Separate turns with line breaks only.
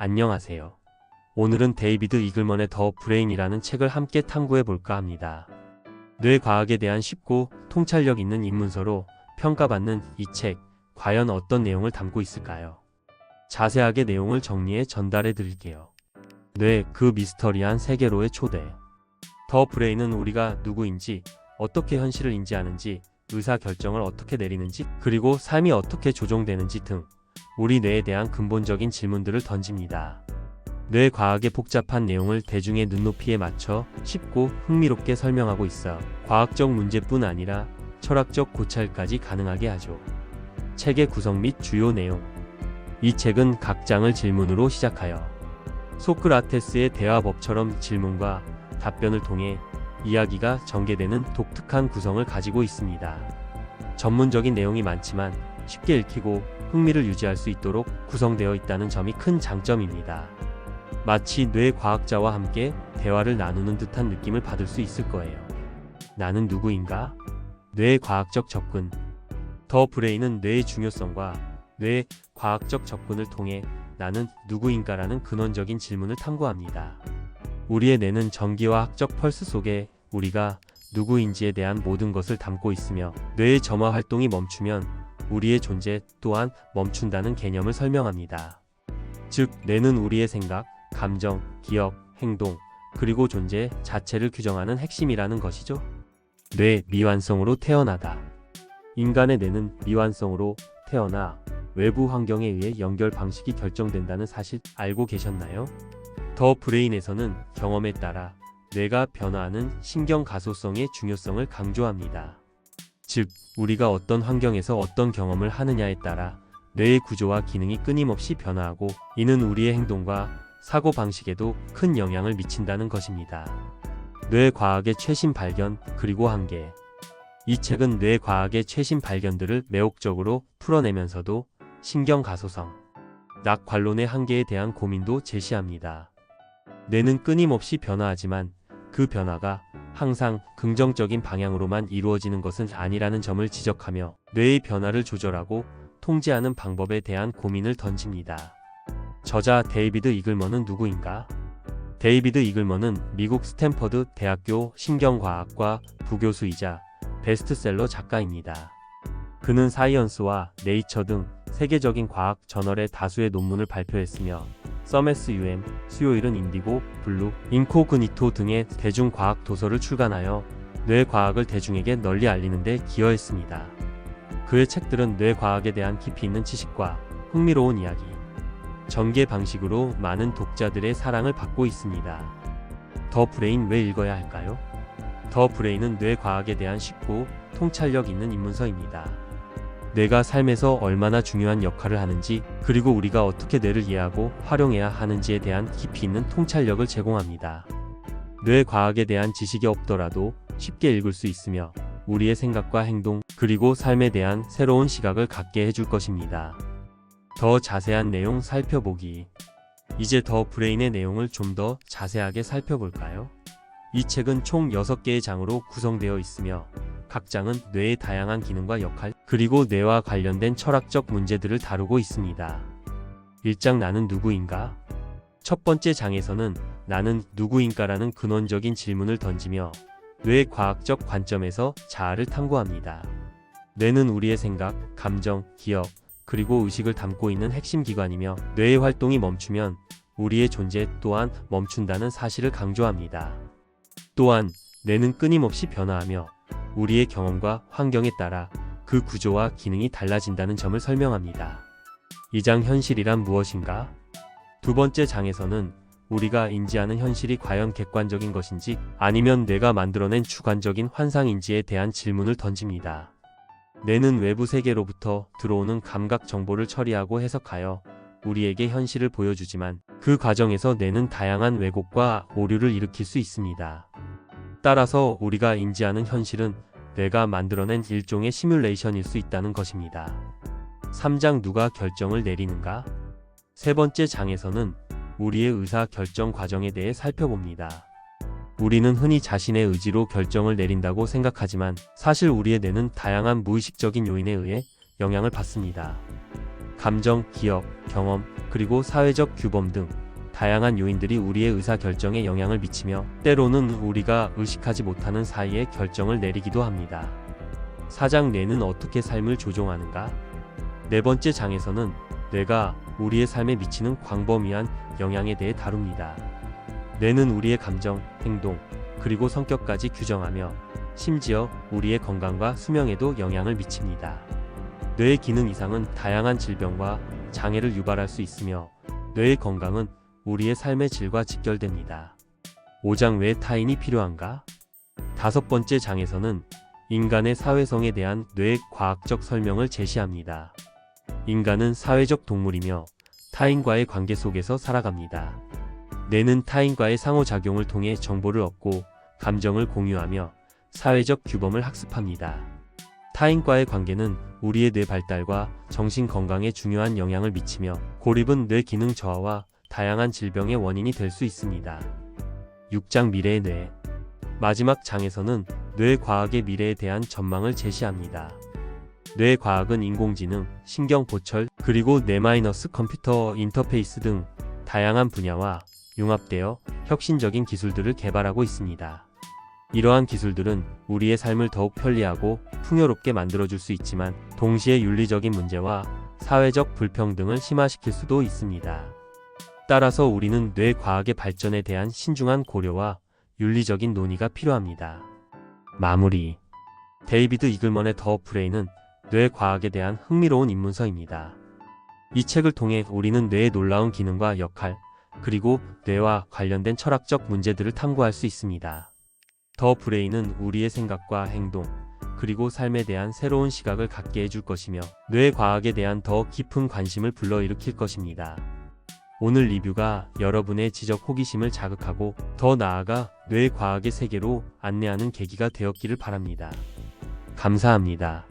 안녕하세요. 오늘은 데이비드 이글먼의 더 브레인이라는 책을 함께 탐구해 볼까 합니다. 뇌과학에 대한 쉽고 통찰력 있는 입문서로 평가받는 이 책, 과연 어떤 내용을 담고 있을까요? 자세하게 내용을 정리해 전달해 드릴게요. 뇌, 그 미스터리한 세계로의 초대. 더 브레인은 우리가 누구인지, 어떻게 현실을 인지하는지, 의사결정을 어떻게 내리는지, 그리고 삶이 어떻게 조종되는지 등 우리 뇌에 대한 근본적인 질문들을 던집니다. 뇌과학의 복잡한 내용을 대중의 눈높이에 맞춰 쉽고 흥미롭게 설명하고 있어 과학적 문제뿐 아니라 철학적 고찰까지 가능하게 하죠. 책의 구성 및 주요 내용. 이 책은 각 장을 질문으로 시작하여 소크라테스의 대화법처럼 질문과 답변을 통해 이야기가 전개되는 독특한 구성을 가지고 있습니다. 전문적인 내용이 많지만 쉽게 읽히고 흥미를 유지할 수 있도록 구성되어 있다는 점이 큰 장점입니다. 마치 뇌과학자와 함께 대화를 나누는 듯한 느낌을 받을 수 있을 거예요. 나는 누구인가? 뇌과학적 접근. 더 브레인은 뇌의 중요성과 뇌과학적 접근을 통해 나는 누구인가라는 근원적인 질문을 탐구합니다. 우리의 뇌는 전기와 학적 펄스 속에 우리가 누구인지에 대한 모든 것을 담고 있으며, 뇌의 점화 활동이 멈추면 우리의 존재 또한 멈춘다는 개념을 설명합니다. 즉, 뇌는 우리의 생각, 감정, 기억, 행동, 그리고 존재 자체를 규정하는 핵심이라는 것이죠. 뇌 미완성으로 태어나다. 인간의 뇌는 미완성으로 태어나 외부 환경에 의해 연결 방식이 결정된다는 사실 알고 계셨나요? 더 브레인에서는 경험에 따라 뇌가 변화하는 신경 가소성의 중요성을 강조합니다. 즉, 우리가 어떤 환경에서 어떤 경험을 하느냐에 따라 뇌의 구조와 기능이 끊임없이 변화하고, 이는 우리의 행동과 사고 방식에도 큰 영향을 미친다는 것입니다. 뇌과학의 최신 발견, 그리고 한계. 이 책은 뇌과학의 최신 발견들을 매혹적으로 풀어내면서도 신경 가소성, 낙관론의 한계에 대한 고민도 제시합니다. 뇌는 끊임없이 변화하지만 그 변화가 항상 긍정적인 방향으로만 이루어지는 것은 아니라는 점을 지적하며 뇌의 변화를 조절하고 통제하는 방법에 대한 고민을 던집니다. 저자 데이비드 이글먼은 누구인가? 데이비드 이글먼은 미국 스탠퍼드 대학교 신경과학과 부교수이자 베스트셀러 작가입니다. 그는 사이언스와 네이처 등 세계적인 과학 저널에 다수의 논문을 발표했으며, 서메스 수요일은 인디고, 블루, 인코그니토 등의 대중과학 도서를 출간하여 뇌과학을 대중에게 널리 알리는 데 기여했습니다. 그의 책들은 뇌과학에 대한 깊이 있는 지식과 흥미로운 이야기, 전개 방식으로 많은 독자들의 사랑을 받고 있습니다. 더 브레인 왜 읽어야 할까요? 더 브레인은 뇌과학에 대한 쉽고 통찰력 있는 입문서입니다. 뇌가 삶에서 얼마나 중요한 역할을 하는지, 그리고 우리가 어떻게 뇌를 이해하고 활용해야 하는지에 대한 깊이 있는 통찰력을 제공합니다. 뇌과학에 대한 지식이 없더라도 쉽게 읽을 수 있으며 우리의 생각과 행동, 그리고 삶에 대한 새로운 시각을 갖게 해줄 것입니다. 더 자세한 내용 살펴보기. 이제 더 브레인의 내용을 좀 더 자세하게 살펴볼까요? 이 책은 총 6개의 장으로 구성되어 있으며, 각 장은 뇌의 다양한 기능과 역할, 그리고 뇌와 관련된 철학적 문제들을 다루고 있습니다. 1장 나는 누구인가? 첫 번째 장에서는 나는 누구인가라는 근원적인 질문을 던지며 뇌과학적 관점에서 자아를 탐구합니다. 뇌는 우리의 생각, 감정, 기억, 그리고 의식을 담고 있는 핵심 기관이며, 뇌의 활동이 멈추면 우리의 존재 또한 멈춘다는 사실을 강조합니다. 또한 뇌는 끊임없이 변화하며 우리의 경험과 환경에 따라 그 구조와 기능이 달라진다는 점을 설명합니다. 2장 현실이란 무엇인가? 두 번째 장에서는 우리가 인지하는 현실이 과연 객관적인 것인지 아니면 뇌가 만들어낸 주관적인 환상인지에 대한 질문을 던집니다. 뇌는 외부 세계로부터 들어오는 감각 정보를 처리하고 해석하여 우리에게 현실을 보여주지만, 그 과정에서 뇌는 다양한 왜곡과 오류를 일으킬 수 있습니다. 따라서 우리가 인지하는 현실은 뇌가 만들어낸 일종의 시뮬레이션일 수 있다는 것입니다. 3장 누가 결정을 내리는가? 세 번째 장에서는 우리의 의사 결정 과정에 대해 살펴봅니다. 우리는 흔히 자신의 의지로 결정을 내린다고 생각하지만, 사실 우리의 뇌는 다양한 무의식적인 요인에 의해 영향을 받습니다. 감정, 기억, 경험, 그리고 사회적 규범 등 다양한 요인들이 우리의 의사결정에 영향을 미치며 때로는 우리가 의식하지 못하는 사이에 결정을 내리기도 합니다. 4장 뇌는 어떻게 삶을 조종하는가? 네 번째 장에서는 뇌가 우리의 삶에 미치는 광범위한 영향에 대해 다룹니다. 뇌는 우리의 감정, 행동, 그리고 성격까지 규정하며 심지어 우리의 건강과 수명에도 영향을 미칩니다. 뇌의 기능 이상은 다양한 질병과 장애를 유발할 수 있으며 뇌의 건강은 우리의 삶의 질과 직결됩니다. 5장 왜 타인이 필요한가? 다섯 번째 장에서는 인간의 사회성에 대한 뇌의 과학적 설명을 제시합니다. 인간은 사회적 동물이며 타인과의 관계 속에서 살아갑니다. 뇌는 타인과의 상호작용을 통해 정보를 얻고 감정을 공유하며 사회적 규범을 학습합니다. 타인과의 관계는 우리의 뇌 발달과 정신 건강에 중요한 영향을 미치며 고립은 뇌 기능 저하와 다양한 질병의 원인이 될 수 있습니다. 6장 미래의 뇌. 마지막 장에서는 뇌과학의 미래에 대한 전망을 제시합니다. 뇌과학은 인공지능, 신경보철, 그리고 뇌-컴퓨터 인터페이스 등 다양한 분야와 융합되어 혁신적인 기술들을 개발하고 있습니다. 이러한 기술들은 우리의 삶을 더욱 편리하고 풍요롭게 만들어줄 수 있지만 동시에 윤리적인 문제와 사회적 불평등을 심화시킬 수도 있습니다. 따라서 우리는 뇌과학의 발전에 대한 신중한 고려와 윤리적인 논의가 필요합니다. 마무리. 데이비드 이글먼의 더 브레인은 뇌과학에 대한 흥미로운 입문서입니다. 이 책을 통해 우리는 뇌의 놀라운 기능과 역할, 그리고 뇌와 관련된 철학적 문제들을 탐구할 수 있습니다. 더 브레인은 우리의 생각과 행동, 그리고 삶에 대한 새로운 시각을 갖게 해줄 것이며 뇌과학에 대한 더 깊은 관심을 불러일으킬 것입니다. 오늘 리뷰가 여러분의 지적 호기심을 자극하고 더 나아가 뇌과학의 세계로 안내하는 계기가 되었기를 바랍니다. 감사합니다.